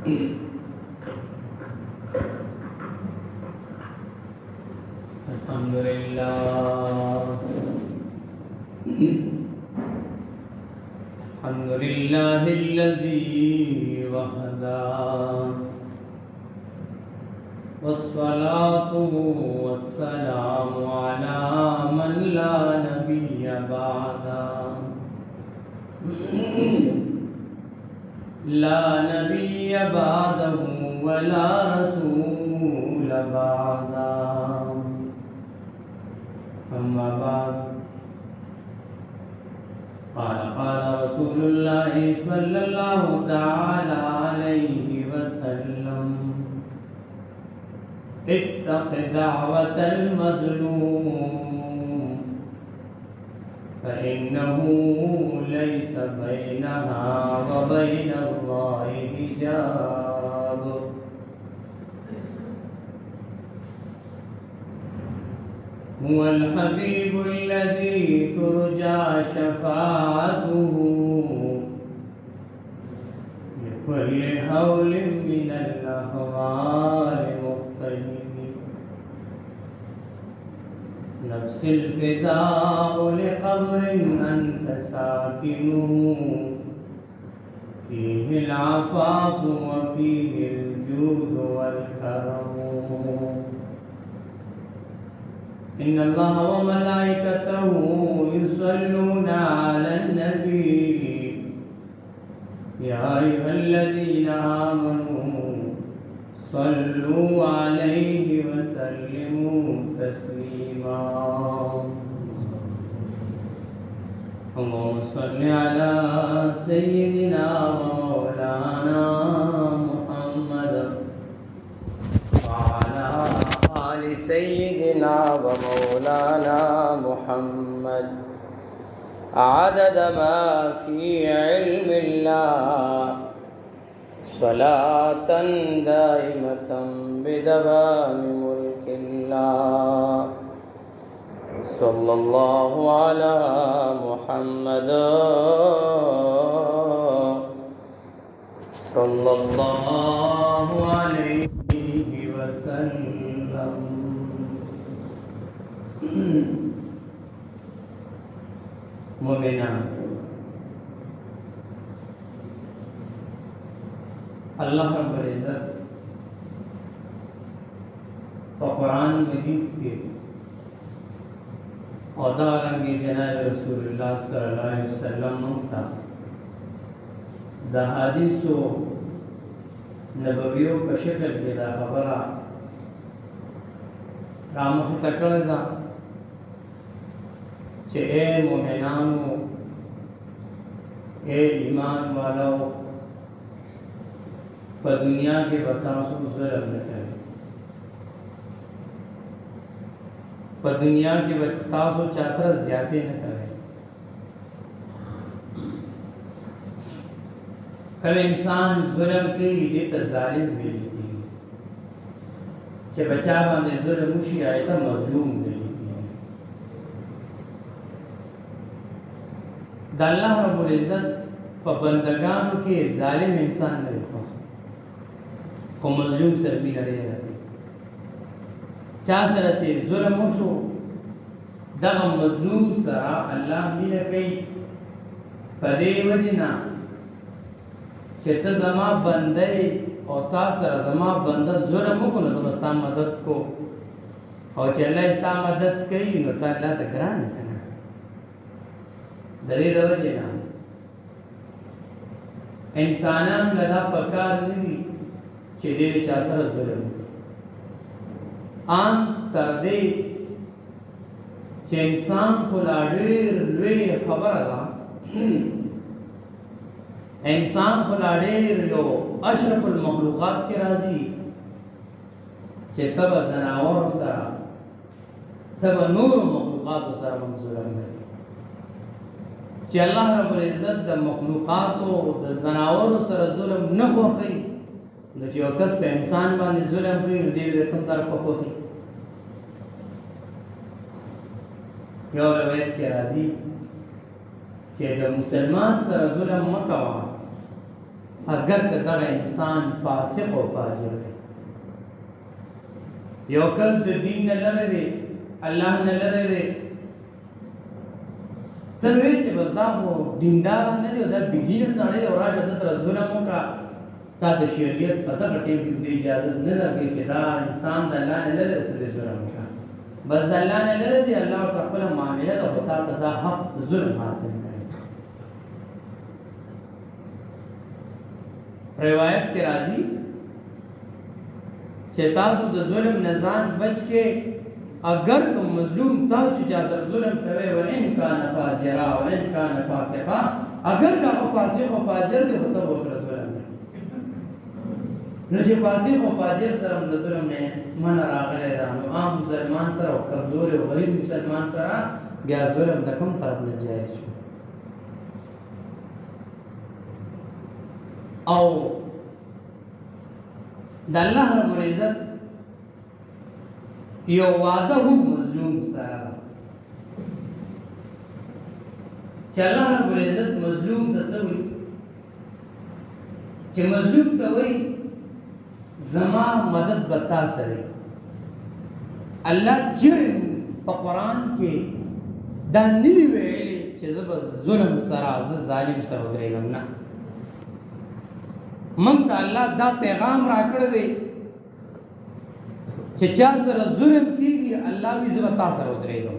अल्हम्दुलिल्लाह الذي वहदा वस्सलातु वस्सलामु अला मन ला नबिय्य बअदा ला नबिय्य बअदहु वला रसूल बअदा अम्मा बाद قال رسول الله صلى الله تعالى عليه وسلم اتق دعوة المظلوم فإنه ليس بينها وبين الله حجاب هو الحبيب الذي ترجى شفاعته لكل هول من الأهوال مقتحم نفس الفداء لقبر أنت ساكنه فيه العفاف وفيه الجود والكرم إن الله وملائكته يصلون على النبي يا أيها الذين آمنوا صلوا عليه وسلموا تسليما اللهم صل على سيدنا ومولانا محمد وعلى آل سيدنا ومولانا محمد عدد ما في علم الله صلاة دائمة بدوام ملك الله صلى الله على محمد صلى الله عليه وسلم मोमिना अल्लाह रब्बुल इज़्ज़त कुरान मजीद के और दारंगी जनाब रसूलुल्लाह सल्लल्लाहु अलैहि वसल्लम का द हदीसो नबवियों का शक्ल के दा खबरा रामख तकड़ दा चे ए मोमिनानो ए ईमान वालों पर दुनिया के बतासों जुल्म न करें पर दुनिया के बतासों चासरा ज़्यादती न करें कल इंसान जुल्म की ये तज़ालिम मिलती है चे बचा बंदे जुल्म मुशी आए तो मज़लूम मिलती है अल्लाह रब्बुल इज़्ज़त पर बंदगानों के ज़ालिम इंसान नहीं हो को मज़लूम सर भी लड़े रहते चासरा चे जुल्म मुशो दगा मज़लूम सरा अल्लाह मिल गई पदे वजना चेत जमा बंदे और तासरा जमा बंदा जुल्म को न समझता मदद को और चला इस्ता मदद कई न ताला तकरान करना दलील वजना इंसानां लदा पकार नहीं चेदे चासरा जुल्म आन तरदे चे इंसान खुलाडेर लुए खबर ला इंसान खुलाडेर यो अशरफुल मखलूक़ात के राजी चे तब जनावर सरा तब नूर मखलूक़ात सरा मंजुलम चे अल्लाह रब्बुल इज़्ज़त द मखलूक़ात द जनावर सरा जुल्म न खोखी न चे कस पे इंसान बाने जुल्म की न देव देखन तरफ खोखी यो रवायत के राजी चे द मुसलमान सरा जुल्म मकवा اگر که دغه انسان فاسق او فاجر دی یو کس د دین نه لري دی الله نه لري دی ته وایې چې بس دا خو دیندار نه دی دا بېدینه سړی دی او راشه ده سره ظلم وکړه تا د شریعت په دغه ټیم کې دې اجازه نه درکوي چې دا انسان د الله نه لري ته دې ظلم وکړه بس د الله نه لري دی الله ورته خپله معامله ده خو تا ته دا حق ظلم حاصل کړی روایت کې راځي چې تاسو د ظلم نه ځان بچ کې اگر کوم مظلوم تاسو چې ظلم کوي و ان کان فاجرا و ان کان فاسقا اگر کا فاسق او فاجر دی هوته وسره ظلم نو چې فاسق او فاجر سره د ظلم نه من راغلی دا نو عام مسلمان سره او کمزور او غریب مسلمان سره بیا ظلم د کوم طرف نه جایز شو او د الله رب العزت یو وعده هم مظلوم سره چې الله رب العزت مظلوم ته سوي چې مظلوم ته وایي زما مدد بتا سره الله جرم په قران کې دا نه ویلي چې زه ظلم سره ظالم سره ودرېږم نه من ته الله دا پیغام راکړ دی چې چا سره ظلم کیږي الله وی زه تا سره ودرېږم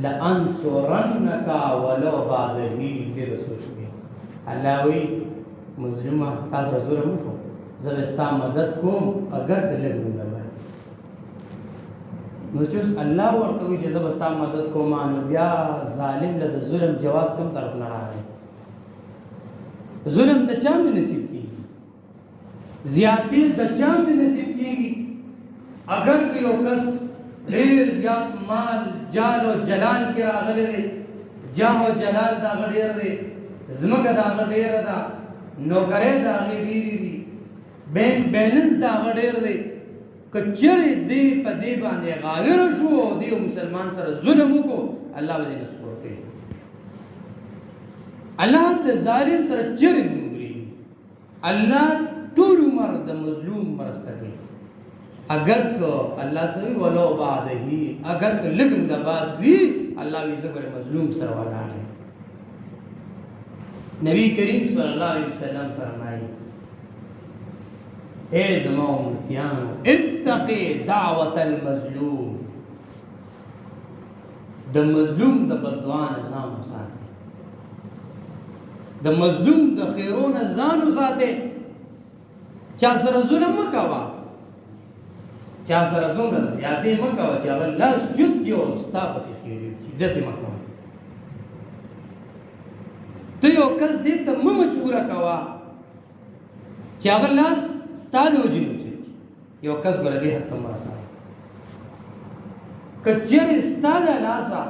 لانصرنک ولو بعد حين دې رسول شي الله وی مظلومه تاسو سره ظلم وشو زه ستا مدد کوم اگر کله ګناه نو چې الله ورته وی چې زه ستا مدد کوم نو بیا ظالم له ظلم جواز کم طرف نه راغی ظلم د چا نه نصیب کیږي زیاتی د چا نه نصیب کیږي اگر یو کس ډیر زیات مال جال او جلال کې راغلی دی جاه او جلال دا غډیر دی زمکه دا غډیر ده نوکرې دا غډیر دي بینک بیلنس دا غډیر دی کچره دی په دی باندې غاور شو دی مسلمان سره ظلم وکړو الله دې نسکور کوي الله د ظالم سره چرې نوري الله ټول عمر د مظلوم مرسته کوي اگر کو الله سوي ولو بعده اگر کو لګم د بعد وی الله وی زبر مظلوم سره ولاړ نبی کریم صلی الله علیه وسلم فرمایي اے زما امتیانو اتقي دعوت المظلوم د مظلوم د بددعا نه ځان وساتئ د مظلوم د خیرونه ځان وساتئ چا سره ظلم مکوا چا سره دومره زیاتې مکوا چې هغه لاس جوت دی او ستا پسې خیري داسې مکوا ته یو کس دې ته مه مجبوره کوه چې هغه لاس ستا د وجې نه اوچت کړي یو کس ګوره دې حد ته مه رسوه که چېرې ستا د لاسه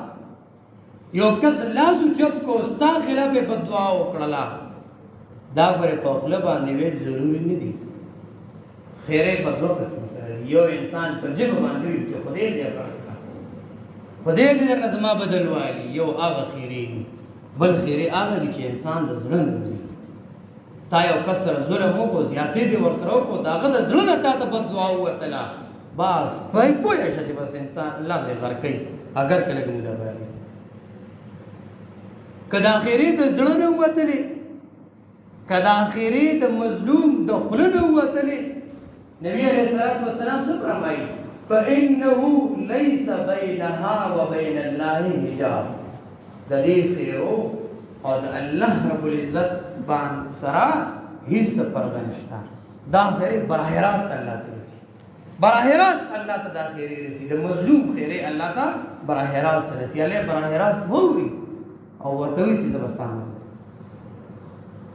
یو کس لاس اوچت کو ستا خلاف یې بددعا وکړله دا ګوره په خوله باندې ویل ضروري نه دي خیرې په دوه قسمه سره یو انسان په ژبه باندې وي چې خدای دې ورکړه خدای دې درنه زما بدل والي یو هغه خیرې دي بل خیرې هغه دي چې انسان د زړه نه وځي تا یو کس سره ظلم وکړو زیاتې دې ورسره وکړو د هغه د زړه نه تا ته بددعا ووتله بس پوه شه چې بس انسان الله دې غر کوي اگر کله کوم دا بیان که د خیرې د زړه نه ووتلې که د خیرې د مظلوم د خوله نه ووتلې نبی علیہ الصلوۃ والسلام څه فرمایي فانه ليس بينها وبين الله حجاب د دې خیرو او د الله رب العزت باندې سره هیڅ پرده نشته دا خیرې براه راست الله ته رسي براه راست الله ته دا خیرې رسي د مظلوم خیرې الله ته براه راست رسي الله براه راست ووري او ورته وی چې زبستانه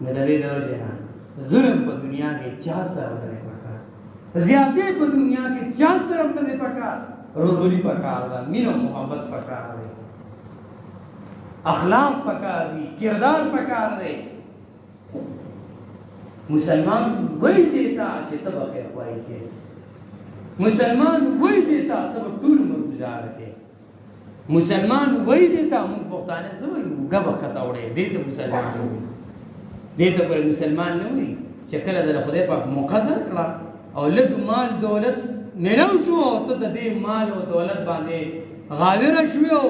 نه لري دا وجه ظلم په دنیا کې چا سره نه پکار زیاتې په دنیا کې چا سره نه پکار رورولي پکار دا مینه محبت پکار دی اخلاق پکار دی کردار پکار دی مسلمان وای دیتا چې تب خیر خوای کې مسلمان وای دیتا تب ټول مرګزار کې مسلمان وای دیتا مونږ پښتانه سوي غبخ کتا وړي دې ته مسلمان دې ته ګوره مسلمان نه وي چې کله د خدای پاک مقدر کړه او لږ مال دولت میلاو شو او ته د دې مال او دولت باندې غاوره شوې او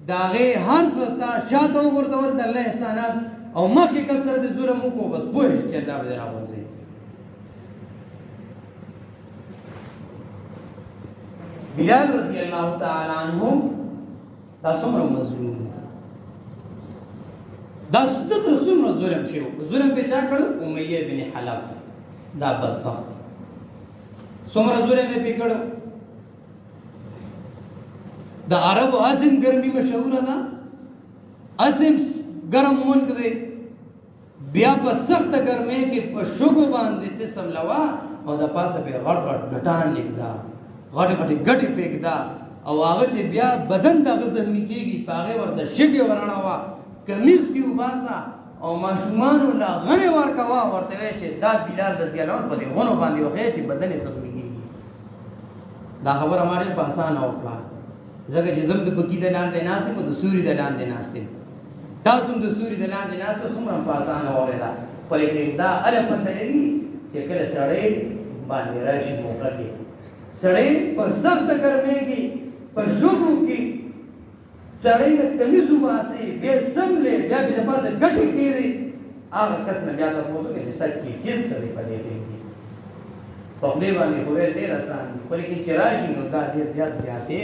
د هغې هر څه ته شاته وغورځول د الله احسانات او مخکې کس سره د ظلم وکړو بس پوه شي چې الله به دې راغورځوي. بلال رضی الله تعالی عنہ دا څومره مظلوم دا څومره ظلم شوی ظلم په چا کړو امیه بن حلب دا بدبخت څومره ظلم یې پې کړو د عربو اسم ګرمي مشهوره ده اسم ګرم ملک دی بیا په سخته ګرمۍ کې په شګو باندې ته سملوا او د پاسه په غټ غټ ګټان لیکدا غټ غټ ګټې پېږدا او هغه چې بیا بدن دغه زخمي کېږي په هغې ورته شګې ورړوه کمیز کې وباسه او ماشومانو له غنې ورکوه ورته وایي چې دا بلال رضی الله عنه په دې غنو باندې وښیه چې بدن یې زخمي کېږي. دا خبره ما ډېر په اسانه وکړه ځکه چې زم د بګي د لاندې ناست یم او د سوري د لاندې ناست یم تاسو هم د سوري د لاندې ناست او څومره په اسانه واورېده خو لیکن دا هله پته لري چې کله سړی باندې راشي موقع کې سړی په سخته ګرمۍ کې په ژوبو کې سړی د کمیز وباسي بیا سملې بیا بې د پاسه ګټې کېږي هغه کس نه بیا تاسو وکړئ چې ستا کیفیت څه دی په دې کې په خولې باندې خو ویل ډېر اسان دي خو لیکن چې راشي نو دا ډېر زیات زیاتې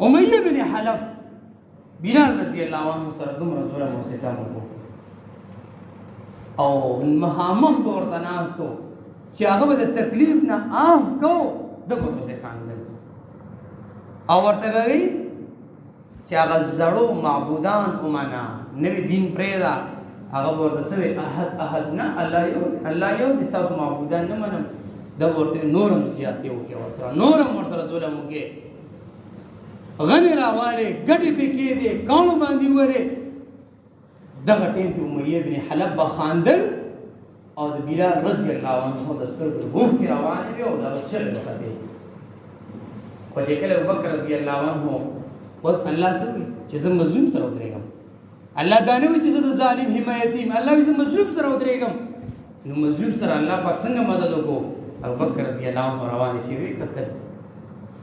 امیه بن حلب بلال رضی الله عنه سره دومره ظلم او ستم وکړو او مخامخ به ورته ناستو چې هغه به د تکلیف نه آه کو ده به پسې خاندل او ورته به وي چې هغه زړو معبودان ومنه نوي دین پرېږده هغه به ورته څه وي احد نه الله یو دي ستاسو معبودان نه منم ده به ورته نور هم زیاتې وکړې ورسره نور هم ورسره ظلم وکړې غنې راوالې ګټې پې کېدې کاڼو باندې ورې دغه ټیم کې امیه بن حلب به خاندل او د بلال رضی الله عنه د سترګو اوښکې روانې وې او دغه چغې به ختې خو چې کله ابوبکر رضی الله عنه اوس الله څه وایي چې زه مظلوم سره ودرېږم الله دا نه وایي چې زه د ظالم حمایت یم الله وایي زه مظلوم سره ودرېږم نو مظلوم سره الله پاک څنګه مدد وکړو ابوبکر رضی الله عنه روانې چې ویې کتل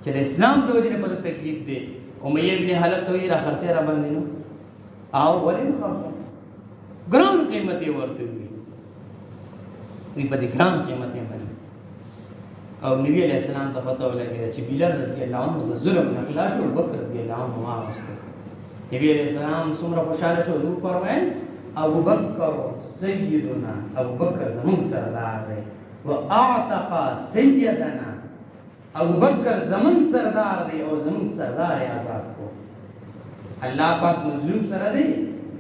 چې د اسلام د وجې نه په تکلیف دی امیه بن حلب ته وایي را خرڅې را باندې نو او ولې نه خرڅوم ګران قیمت یې ورته وي وی په دې ګران قیمت یې باندې او نبی علیہ السلام ته پته ولګېده چې بلال رضی الله عنه د ظلم نه خلاص شو ابوبکر رضی الله عنه واغسته نبی علیہ السلام څومره خوشحاله شو دوی فرمایل ابوبکر سیدنا ابوبکر زموږ سردار دی واعتق سیدنا ابوبکر زموږ سردار دی او زموږ سردار یې آزاد کو الله پاک مظلوم سره دی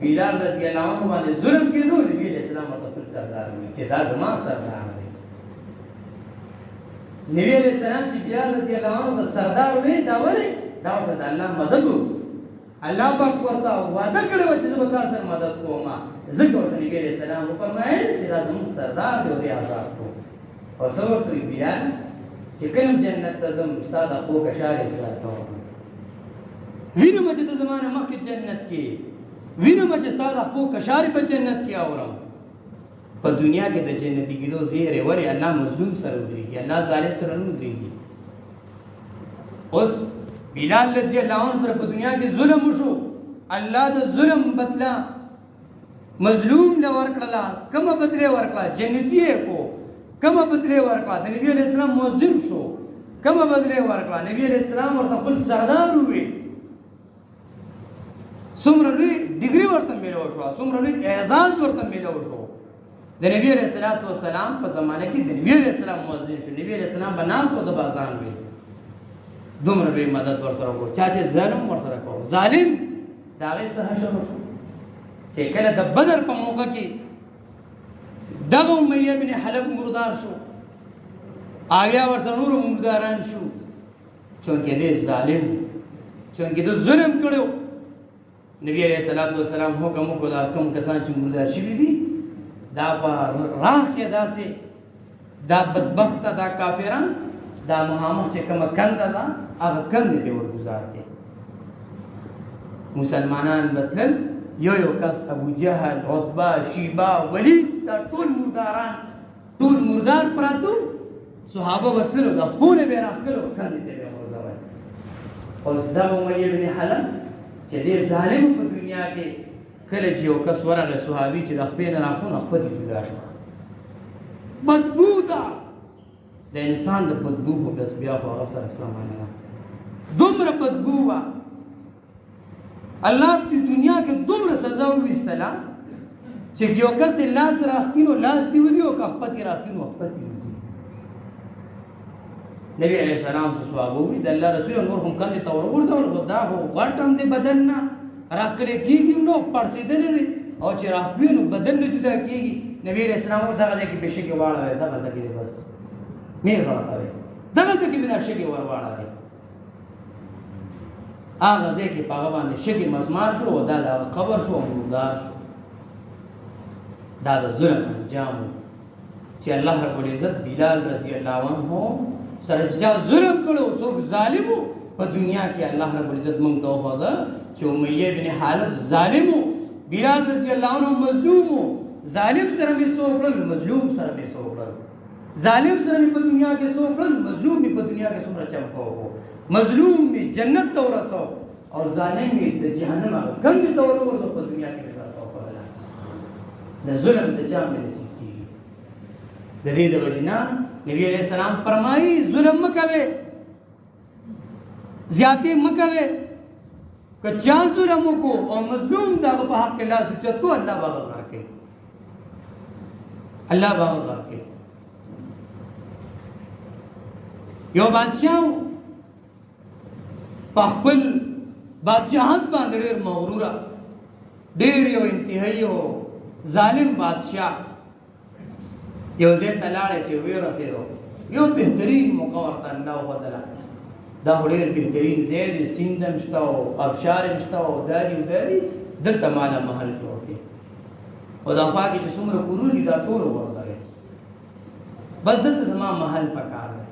بلال رضی الله عنه باندې ظلم کېدو نبی علیہ السلام ورته خپل سردار وایي چې دا زما سردار دی نبی علیہ السلام چې بلال رضی الله عنه د سردار وی دا ولې دا اوس د الله مدد الله پاک ورته وعده کړی و چې زه به تا سره مدد کوم ځکه ورته نبی علیہ السلام وفرمایل چې دا زموږ سردار دی او دی آزاد کو او څه ورته وایي بلال چې کله جنت ته ځم ستا د خپلو کشارې سره کوم وینم چې د زما نه مخکې جنت کې وینم چې ستا د خپلو کشارې په جنت کې اورم په دنیا کې د جنتي کېدو زیری ولې الله مظلوم سره ودرېږي الله ظالم سره نه ودرېږي اوس بلال رضی الله عنه سره په دنیا کې ظلم وشو الله د ظلم بدله مظلوم له ورکړله کومه بدله ورکړه جنتي یې کو کومه بدله ورکړه د نبی علیہ السلام مؤذن شو کومه بدله ورکړه نبی علیہ السلام ورته خپل سردار ووی څومره لوی ډګري ورته میلاو شو څومره لوی اعزاز ورته میلاو شو د نبی علیہ السلام په زمانه کې د نبی علیہ السلام مؤذن شو نبی علیہ السلام به ناست و د بازان وي دومره لوی مدد ورسره وکړو چا چې ظلم ورسره کوو ظالم د هغې څه حشر وشو چې کله د بدر په موقع کې دغه امیه بن حلب مردار شو آیا ورسره نور مرداران شو چونکې دی ظالم چونکې د ظلم کړو نبی علیہ السلام حکم وکړو دا کوم کسان چې مردار شوي دي دا په راه کې داسې دا بدبخته دا کافران دا مخامخ چې کومه کنده ده هغه کندې ته ورګزار کړي مسلمانان بتلل یو کس ابو جهل عتبه شیبه ولید دا ټول مرداران ټول مردار پراتو صحابه بتللو د خپل به راکلو کاندې ته ورځوي اوس دا امیہ بن حلب چې دې ظالم په دنیا کې کله چې یو کس ورغه صحابي چې د خپل نه راکونه خپل جدا شو بدبو ده د انسان د بدبو په بس بیا خو هغه سره اسلام نه دومره بدبو وا الله په دنیا کې دومره سزا وستلا چې یو کس د لاس راخینو لاس دی وځي او خپل راخینو خپل نبی علیہ السلام ته صحابه وی د الله رسول نور هم کنه تور ورځول خدا خو غټم دې بدن نه راخلي کیږي نو پړسیدل دي او چې راخوینو بدن نه جدا کیږي نبی علیہ السلام دغه کې بشکه واړه دغه کې بس میر غلطوي دغه کې بنا شګي ور واړه هغه ځکه په هغه باندې شګي مسمار شو او دا د قبر شو مردار شو دا د ظلم انجام چې الله رب العزت بلال رضی الله عنه سره چې ظلم کړو څوک ظالمو په دنیا کې الله رب العزت مونږ ته وخاله چې امیہ بن حلب ظالمو بلال رضی الله عنه مظلومو ظالم سره می سوکړل مظلوم سره می سوکړل ظالم سره می په دنیا کې سوکړل مظلوم می په دنیا کې څومره چمکو مظلوم می جنت ته ورسو او ظالم می د جهنم کم دي ته ورسو په دنیا کې ورسو د ظلم د جام دې سکی د دې د وجنا نبی علیہ السلام فرمایي ظلم مکوي زیاتی مکوي که چا ظلم کو او مظلوم دا په حق الله سوچت کو الله باغ ورکه الله باغ ورکه یو بادشاہ په خپل بادشاہت باندې ډېر مغرور ډېر یو انتهایی او ظالم بادشاہ یو ځای ته لاړ چې وی رسېدو یو بهترین موقع ورته الله وخدله دا ډېر بهترین ځای دی سیند هم شته او ابشار هم شته او دادي دلته مالا محل جوړ کړي او دا خوا کې چې څومره کورونه دي دا ټول ورځوي بس دلته زما محل پکار دی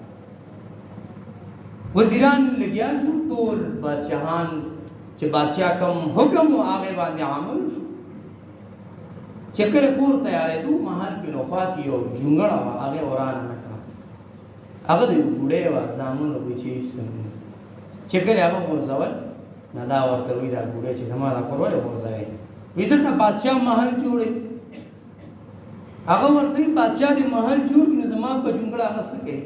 وزیران لګیا شو ټول بادشاہان چې بادشاہ کوم حکم او هغه باندې عمل شو چې کله کور تیارې دوه محل کې نو خوا کې یو جونګړه وا هغه ورانه نکړه هغه د ګوډې وا زامن او چې چې کله هغه ورځول نه دا ورته وی دا ګوډې چې زما را کورول ورځوي وی دلته بادشاہ محل جوړي هغه ورته بادشاہ دې محل جوړ کړي زما په جونګړه هغه سکے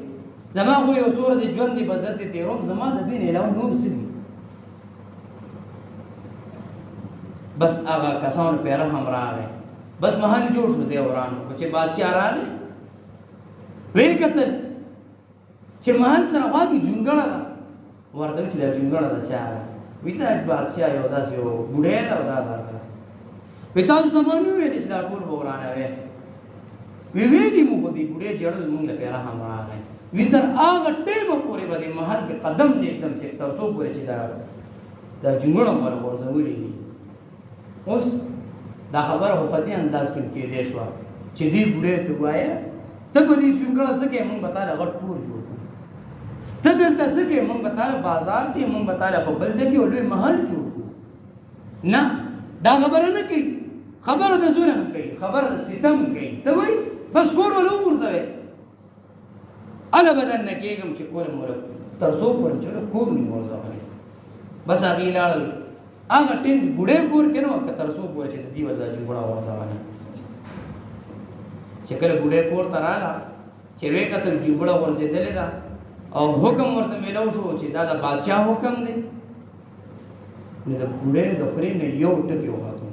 زما خو یو سور دي ژوند دي بزرت دي تیروم زما د دین علاوه نور څه دي بس هغه کسان په رحم راغی بس محل جوړ شو دی ورانو چې بادشاہ راغی وی کتل چې محل سره واګي جونګړه ده ورته چې دا جونګړه ده چا وی ته بادشاہ یو داس یو بډې دا ودا وی تاسو ته مونږ ویل چې دا ټول ورانه وی ویلې مو دې بډې جوړل مونږ له پیرا هم راغی وی تر هغه ټیمه پورې باندې محل کې قدم دې एकदम چې تاسو پورې چې دا جونګړه مور ورزولې اوس دا خبره په دې انداز کې کې دې شو چې دې بډې ته وایي ته په دې جونګړه سکه مونږ بتاله غټ کور جوړ ته دلته سکه مونږ بتاله بازار کې مونږ بتاله په بل ځای کې ولې محل جوړ نه دا خبره نه کوي خبره د ظلم کوي خبره د ستم کوي سوي بس کور ولا ورځوي انا بدن نکېږم چې کور مور تر څو پورې چې کور نه ورځوي بس هغه لاړ هغه ټیم بډې کور کې نو تر څو پورې چې دی ولا جوړه ورځوي چې کله بډې کور تراله چې وې کتل جوړه ورځېدلې دا او حکم ورته ملو شو چې دا د بادشاہ حکم دی نو د بډې د خوري نه یو ټکی وغاټو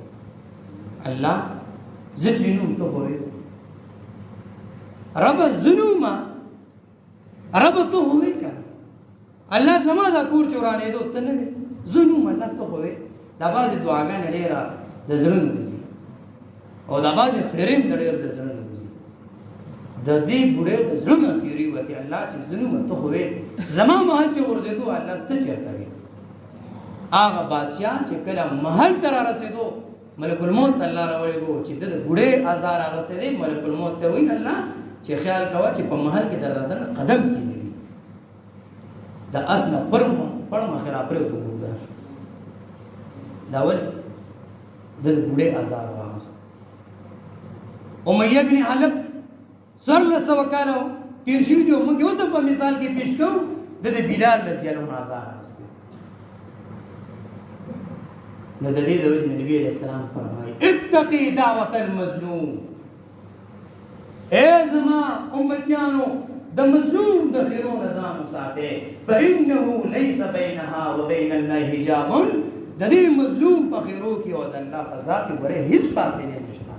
الله زجنوم ته وره رب الذنوما رب ته وې کا الله زما دا کور چورانې دوه تنه ظلم الله ته وې دا باز دعاګانې ډېرا د زړه نوځي او دا باز خیریم د ډېر د زړه نوځي د دې بډې د زړه خیری وته الله چې ظلم ته وې زما محل چې ورزيدو الله ته چرته وي هغه بادشاہ چې کله محل تر رسیدو ملک الموت الله راوړو چې د بډې ازار اغسته دی ملک الموت ته وی الله چې خیال کوا چې په محل کې درته قدم کیږي د اسنه پرم خراب پرې وګورئ دا ولې د بوډۍ آزار واغوست. امیه بن حلب 1400 کاله تیر شوي دي، موږ اوس په مثال کې پیش کوو د بلال رضی الله عنه آزار واغوست. نو د دې د وجې نبی علیه السلام فرمایي اتقي دعوة المظلوم، اے زما امتیانو د مظلوم د خیرو نظام وساتئ، فانه لیس بینها وبین الله حجاب، د دې مظلوم په خیرو کې او د الله په ذات کې ګوره هیڅ فاصله نشته.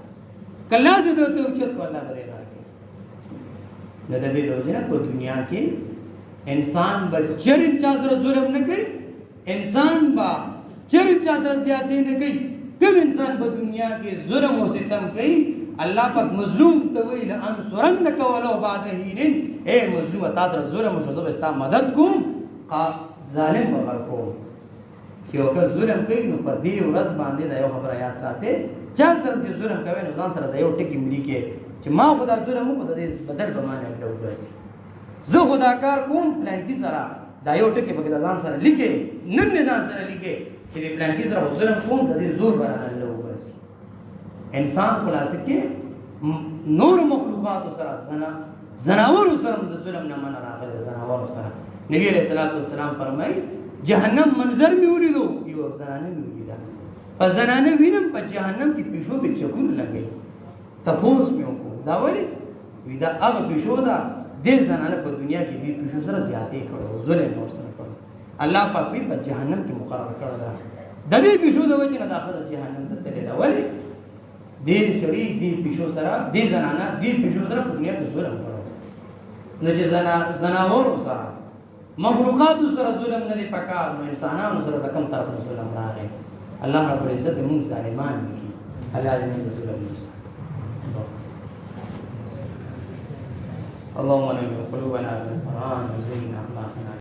کله چې دوی ته اوچت کو الله به غار کوي. نو د دې د وجې نه په دنیا کې انسان به چرم چا سره ظلم نه کوي، انسان به چرم چا سره زیاتې نه کوي. کوم انسان په دنیا کې ظلم او ستم کوي، الله پاک مظلوم ته وی لانصرنک ولو بعد حین، اے مظلوم تاسو سره ظلم وشو زه به ستا مدد کوم، ظالم به کوم. یو که ظلم کوي نو په دې ورځ باندې دا یو خبره یاد ساتئ، چا سره چې ظلم کوي نو ځان سره د یو ټکي ملي کې چې ما خدا ظلم وکړ د دې بدل به ما نه وکړي، زه خدا کار کوم پلان کې سره دا یو ټکي په ځان سره لیکي، نن نه ځان سره لیکي چې د پلان کې سره ظلم کوم د دې زور به نه وکړي. انسان خلاصه کې نور مخلوقات سره زناور سره د ظلم نه من راغلی، زناور سره نبی علیہ الصلوۃ والسلام فرمایي جهنم منظر می ولیدو، یو زنانه می ولیدا، په زنانه وینم په جهنم کې پیشو به چکون لګي. تپوس مې وکړو دا ولې وی دا هغه پیشو ده د زنانه په دنیا کې دې پیشو سره زیاتې کړو، ظلم ور سره کړو، الله پاک په جهنم کې مقرر کړی ده. د دې پیشو د وجې نه داخله جهنم ته تللی ده. ولې دې سړي دې پیشو سره دې زنانه دې پیشو سره په دنیا کې ظلم کړو. نو چې زناور سره مخلوقات سره ظلم نه دی پکار، نو انسانانو سره د کوم طرف نه ظلم راغی. الله رب العزت موږ ظالمان نکړي، الله دې موږ ظلم نه وکړي. اللهم نور قلوبنا بالقرآن وزين أخلاقنا